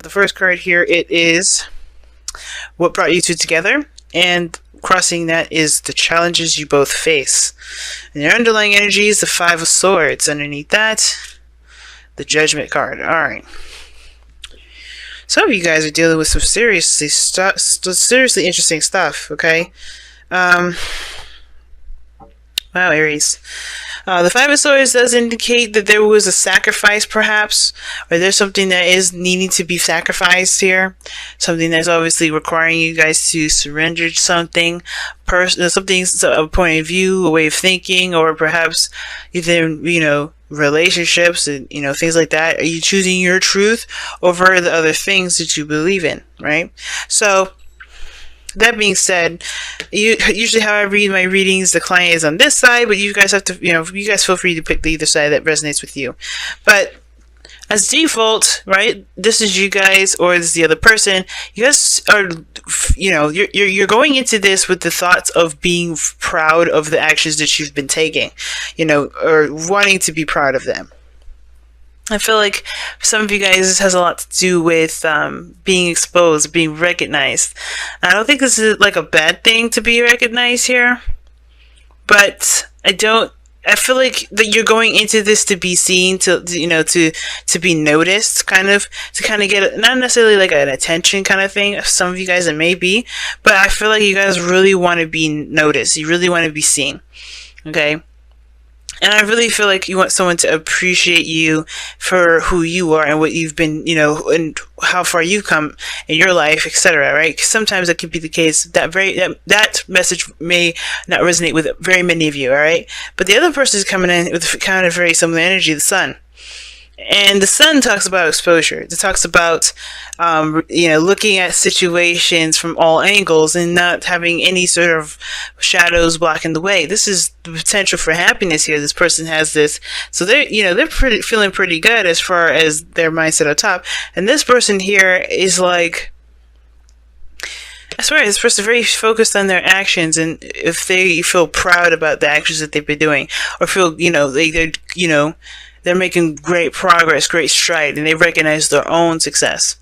the first card here, it is what brought you two together, and crossing that is the challenges you both face. And your underlying energy is the Five of Swords. Underneath that, the Judgment card. Alright. Some of you guys are dealing with some seriously interesting stuff, okay? Wow, Aries. The Five of Swords does indicate that there was a sacrifice, perhaps, or there's something that is needing to be sacrificed here. Something that's obviously requiring you guys to surrender something, something, a point of view, a way of thinking, or perhaps even, relationships and, things like that. Are you choosing your truth over the other things that you believe in, right? So, that being said, usually how I read my readings, the client is on this side, but you guys have to, you guys feel free to pick the either side that resonates with you. But as default, right, this is you guys or this is the other person. You guys are, you're going into this with the thoughts of being proud of the actions that you've been taking, or wanting to be proud of them. I feel like some of you guys, this has a lot to do with being exposed, being recognized. I don't think this is like a bad thing to be recognized here, but I feel like that you're going into this to be seen, to be noticed, to get not necessarily like an attention kind of thing. Some of you guys it may be, but I feel like you guys really want to be noticed. You really want to be seen. Okay. And I really feel like you want someone to appreciate you for who you are and what you've been, and how far you've come in your life, etc. Right? 'Cause sometimes that could be the case. That message may not resonate with very many of you. All right, but the other person is coming in with kind of very similar energy, the Sun. And the Sun talks about exposure. It talks about, looking at situations from all angles and not having any sort of shadows blocking the way. This is the potential for happiness here. This person has this, so they're feeling pretty good as far as their mindset up top. And this person here is like, I swear, this person is very focused on their actions, and if they feel proud about the actions that they've been doing, or feel, they're making great progress, great stride, and they recognize their own success.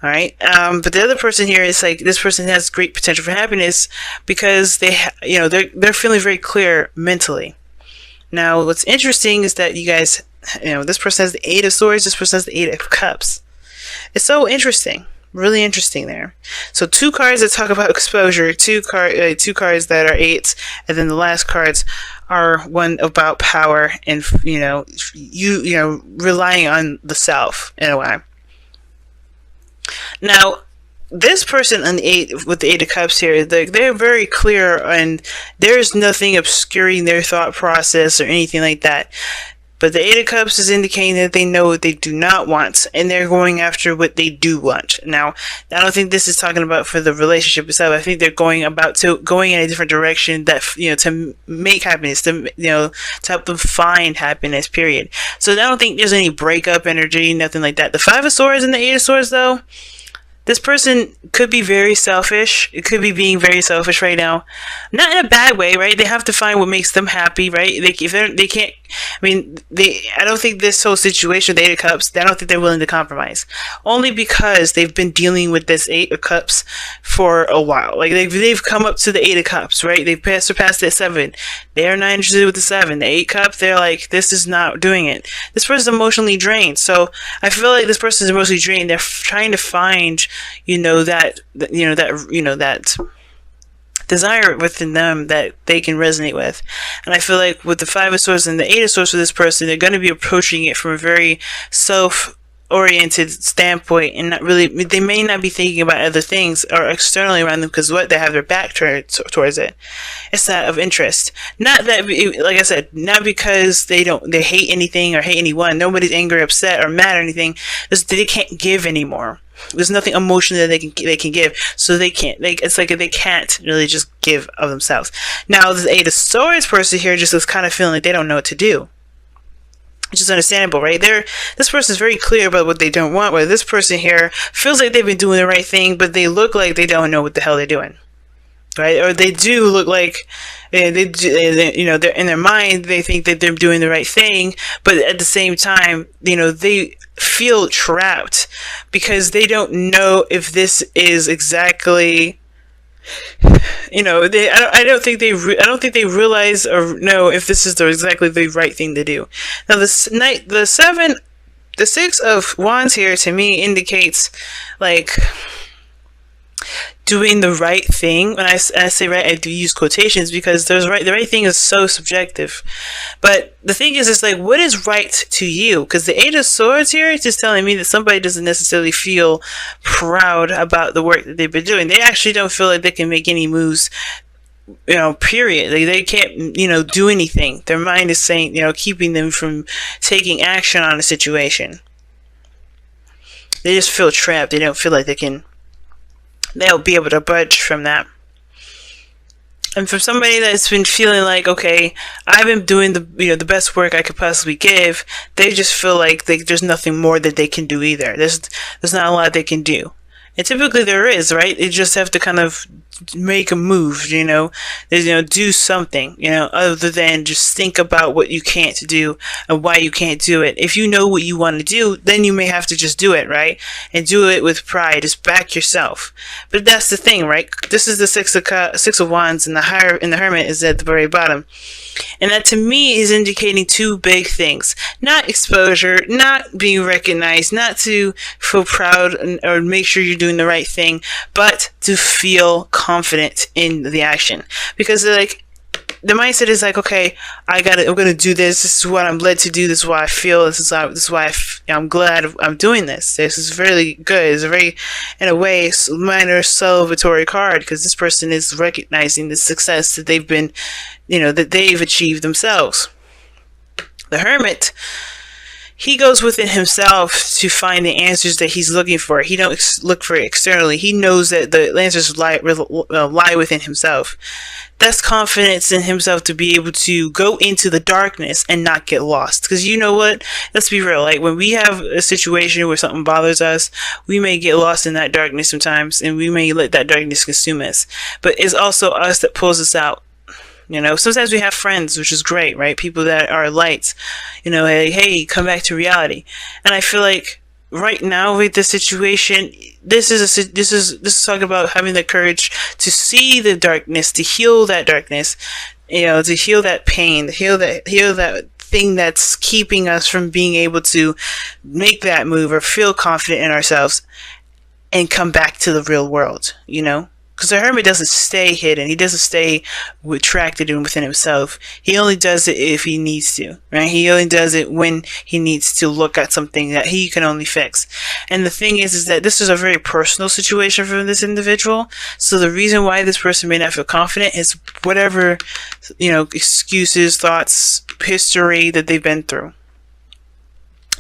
All right. But the other person here is like, this person has great potential for happiness because they're feeling very clear mentally. Now, what's interesting is that you guys, this person has the Eight of Swords, this person has the Eight of Cups. It's so interesting. Really interesting there. So 2 cards that talk about exposure, 2 cards that are 8s, and then the last cards are one about power and relying on the self in a way. Now, this person on the 8 with the 8 of Cups here, they're very clear, and there's nothing obscuring their thought process or anything like that. But the Eight of Cups is indicating that they know what they do not want, and they're going after what they do want. Now, I don't think this is talking about for the relationship itself. I think they're going in a different direction that, to make happiness, to help them find happiness, period. So I don't think there's any breakup energy, nothing like that. The Five of Swords and the Eight of Swords, though, this person could be very selfish. It could be being very selfish right now. Not in a bad way, right? They have to find what makes them happy, right? They can't, I don't think this whole situation, the Eight of Cups, I don't think they're willing to compromise. Only because they've been dealing with this Eight of Cups for a while. Like, they've come up to the Eight of Cups, right? They've surpassed that 7. They're not interested with the 7. The 8 Cup, they're like, this is not doing it. This person's emotionally drained. So I feel like this person's emotionally drained. They're trying to find, that desire within them that they can resonate with. And I feel like with the Five of Swords and the Eight of Swords for this person, they're going to be approaching it from a very self-oriented standpoint, and they may not be thinking about other things or externally around them, because they have their back towards it. It's not of interest. Not that, like I said, not because they hate anything or hate anyone. Nobody's angry, upset, or mad or anything. They can't give anymore. There's nothing emotional that they can give, so they can't. It's like they can't really just give of themselves. Now, the Eight of Swords person here just is kind of feeling like they don't know what to do, which is understandable, right? This person is very clear about what they don't want. Where this person here feels like they've been doing the right thing, but they look like they don't know what the hell they're doing. right? Or they do look like they're in their mind, they think that they're doing the right thing, but at the same time, they feel trapped because they don't know if this is exactly, I don't think they realize or know if this is exactly the right thing to do. Now, the Six of Wands here to me indicates like doing the right thing. When I say right, I do use quotations because the right thing is so subjective. But the thing is, it's like, what is right to you? Because the Eight of Swords here is just telling me that somebody doesn't necessarily feel proud about the work that they've been doing. They actually don't feel like they can make any moves, period. They can't, do anything. Their mind is saying, keeping them from taking action on a situation. They just feel trapped. They don't feel like they'll be able to budge from that. And for somebody that's been feeling like, okay, I've been doing the best work I could possibly give, they just feel like there's nothing more that they can do either. There's not a lot they can do. And typically there is, right? You just have to kind of make a move, do something, other than just think about what you can't do and why you can't do it. If you know what you want to do, then you may have to just do it, right? And do it with pride. Just back yourself. But that's the thing, right? This is the Six of Wands, and the Hermit is at the very bottom. And that to me is indicating two big things. Not exposure, not being recognized, not to feel proud or make sure you're doing the right thing, but to feel confident in the action. Because like, the mindset is like, okay, I'm going to do this. This is what I'm led to do. This is why I feel. This is why I'm glad I'm doing this. This is really good. It's a very, in a way, minor celebratory card because this person is recognizing the success that they've been, that they've achieved themselves. The Hermit, he goes within himself to find the answers that he's looking for. He don't look for it externally. He knows that the answers lie within himself. That's confidence in himself to be able to go into the darkness and not get lost. Because you know what? Let's be real. Like when we have a situation where something bothers us, we may get lost in that darkness sometimes, and we may let that darkness consume us. But it's also us that pulls us out. Sometimes we have friends, which is great, right? People that are lights, hey, come back to reality. And I feel like right now with this situation, this is talking about having the courage to see the darkness, to heal that darkness, to heal that pain, to heal that thing that's keeping us from being able to make that move or feel confident in ourselves and come back to the real world, Because the Hermit doesn't stay hidden. He doesn't stay retracted within himself. He only does it if he needs to, right? He only does it when he needs to look at something that he can only fix. And the thing is that this is a very personal situation for this individual. So the reason why this person may not feel confident is whatever, excuses, thoughts, history that they've been through.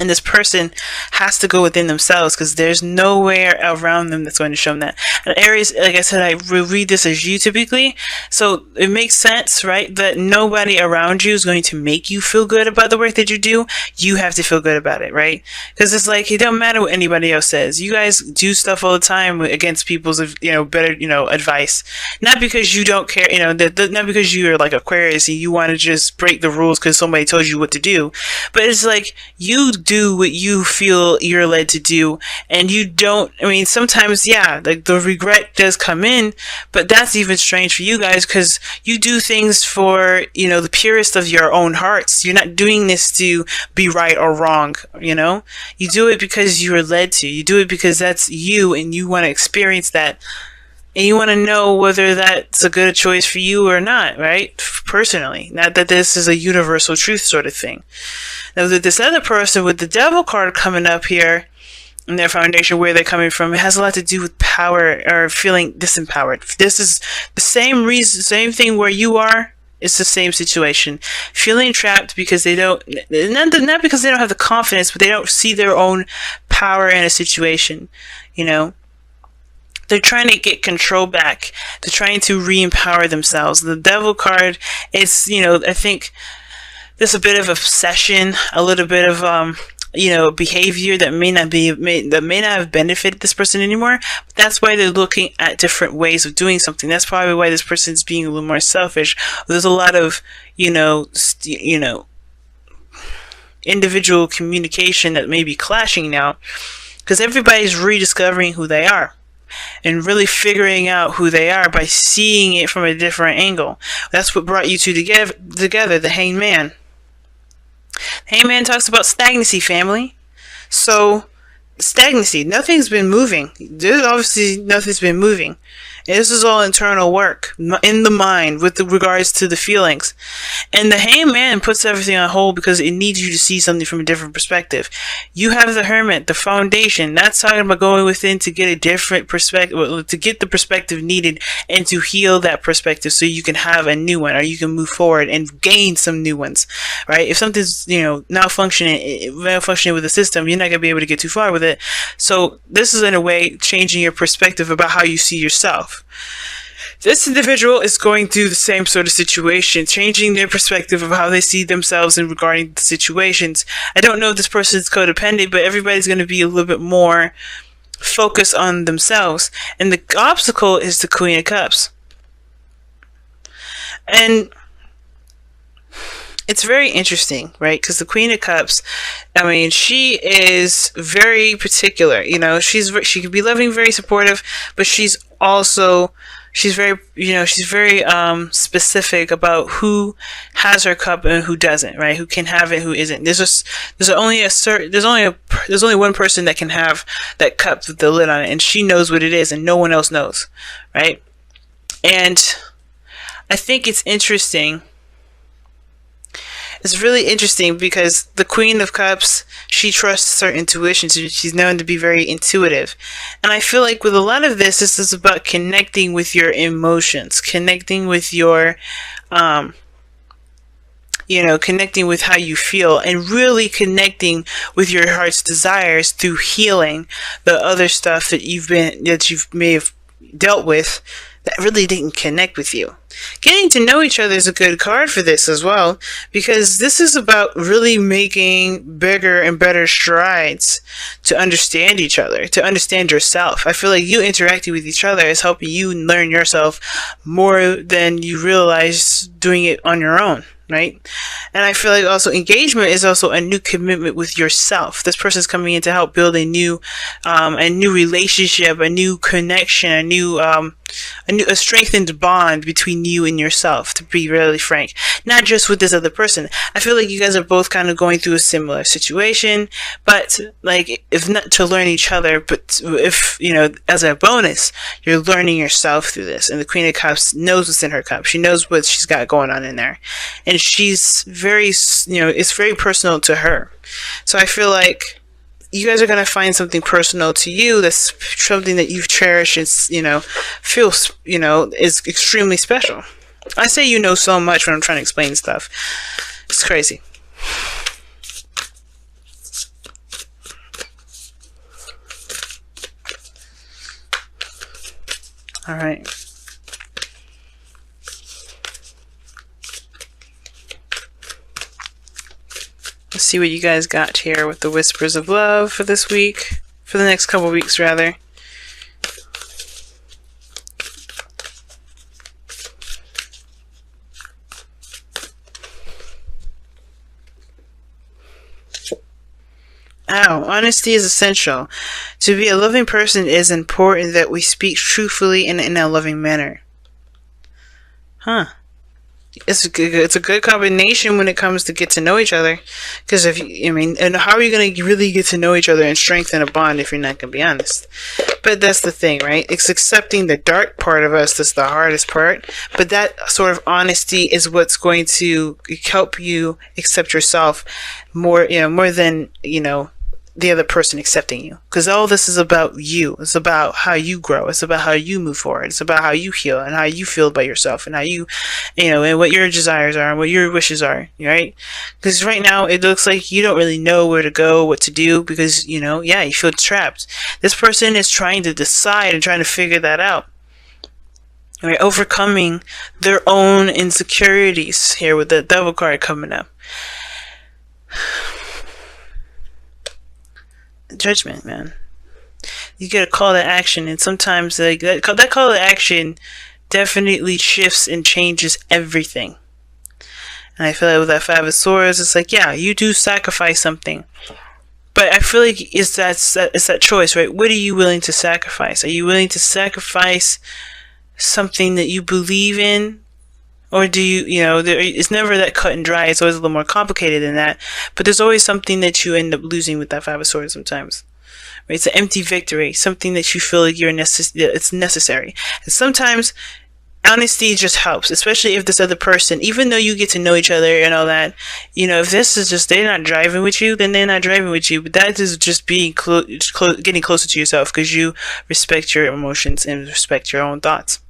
And this person has to go within themselves because there's nowhere around them that's going to show them that. And Aries, like I said, I read this as you typically. So it makes sense, right? That nobody around you is going to make you feel good about the work that you do. You have to feel good about it, right? Because it's like, it don't matter what anybody else says. You guys do stuff all the time against people's, better, advice. Not because you don't care, not because you're like Aquarius and you want to just break the rules because somebody told you what to do. But it's like, you do what you feel you're led to do, and you don't, sometimes, like the regret does come in, but that's even strange for you guys because you do things for, the purest of your own hearts. You're not doing this to be right or wrong, you do it because you're led to. You do it because that's you and you want to experience that. And you want to know whether that's a good choice for you or not, right? Personally. Not that this is a universal truth sort of thing. Now, with this other person with the Devil card coming up here in their foundation, where they're coming from, it has a lot to do with power or feeling disempowered. This is the same reason, same thing where you are. It's the same situation. Feeling trapped because they don't, not because they don't have the confidence, but they don't see their own power in a situation, They're trying to get control back. They're trying to re-empower themselves. The Devil card is, I think there's a bit of obsession, a little bit of behavior that that may not have benefited this person anymore. But that's why they're looking at different ways of doing something. That's probably why this person's being a little more selfish. There's a lot of individual communication that may be clashing now, because everybody's rediscovering who they are and really figuring out who they are by seeing it from a different angle. That's what brought you two together, the Hangman. Hangman talks about stagnancy, family. So, stagnancy. Nothing's been moving. There's obviously nothing's been moving. And this is all internal work in the mind with regards to the feelings. And the Hangman puts everything on hold because it needs you to see something from a different perspective. You have the Hermit, the foundation. That's talking about going within to get a different perspective, to get the perspective needed and to heal that perspective so you can have a new one, or you can move forward and gain some new ones, right? If something's, malfunctioning with the system, you're not going to be able to get too far with it. So this is, in a way, changing your perspective about how you see yourself. This individual is going through the same sort of situation, changing their perspective of how they see themselves in regarding the situations. I don't know if this person is codependent, but everybody's going to be a little bit more focused on themselves. And the obstacle is the Queen of Cups. And it's very interesting, right? Because the Queen of Cups, she is very particular. She can be loving, very supportive, but she's very specific about who has her cup and who doesn't, right? Who can have it, who isn't. There's only one person that can have that cup with the lid on it, and she knows what it is, and no one else knows, right? And I think it's interesting. It's really interesting because the Queen of Cups, she trusts her intuition. She's known to be very intuitive. And I feel like with a lot of this is about connecting with your emotions, connecting with your, connecting with how you feel, and really connecting with your heart's desires through healing the other stuff that you may have dealt with that really didn't connect with you. Getting to know each other is a good card for this as well, because this is about really making bigger and better strides to understand each other, to understand yourself. I feel like you interacting with each other is helping you learn yourself more than you realize doing it on your own, right? And I feel like also engagement is also a new commitment with yourself. This person's coming in to help build a new relationship, a new connection, a strengthened bond between you and yourself, to be really frank. Not just with this other person. I feel like you guys are both kind of going through a similar situation, but like, if not to learn each other, but if, as a bonus, you're learning yourself through this. And the Queen of Cups knows what's in her cup. She knows what she's got going on in there. And she's very, it's very personal to her. So I feel like you guys are going to find something personal to you that's something that you've cherished and, feels, is extremely special. I say so much when I'm trying to explain stuff. It's crazy. All right. Let's see what you guys got here with the Whispers of Love for this week. For the next couple weeks, rather. Honesty is essential. To be a loving person, it is important that we speak truthfully and in a loving manner. Huh. It's a good combination when it comes to get to know each other. Because and how are you going to really get to know each other and strengthen a bond if you're not going to be honest? But that's the thing, right? It's accepting the dark part of us that's the hardest part. But that sort of honesty is what's going to help you accept yourself more, more than, the other person accepting you. Because all this is about you. It's about how you grow. It's about how you move forward. It's about how you heal and how you feel about yourself and how you, and what your desires are and what your wishes are, right? Because right now it looks like you don't really know where to go, what to do, because, you feel trapped. This person is trying to decide and trying to figure that out. Right? Overcoming their own insecurities here with the Devil card coming up. Judgment, man. You get a call to action, and sometimes like that call to action definitely shifts and changes everything. And I feel like with that Five of Swords, it's like, yeah, you do sacrifice something. But I feel like it's that choice, right? What are you willing to sacrifice? Are you willing to sacrifice something that you believe in? Or do it's never that cut and dry. It's always a little more complicated than that. But there's always something that you end up losing with that Five of Swords sometimes. Right? It's an empty victory, something that you feel like it's necessary. And sometimes honesty just helps, especially if this other person, even though you get to know each other and all that, if this is just, they're not driving with you, then they're not driving with you. But that is just being getting closer to yourself because you respect your emotions and respect your own thoughts.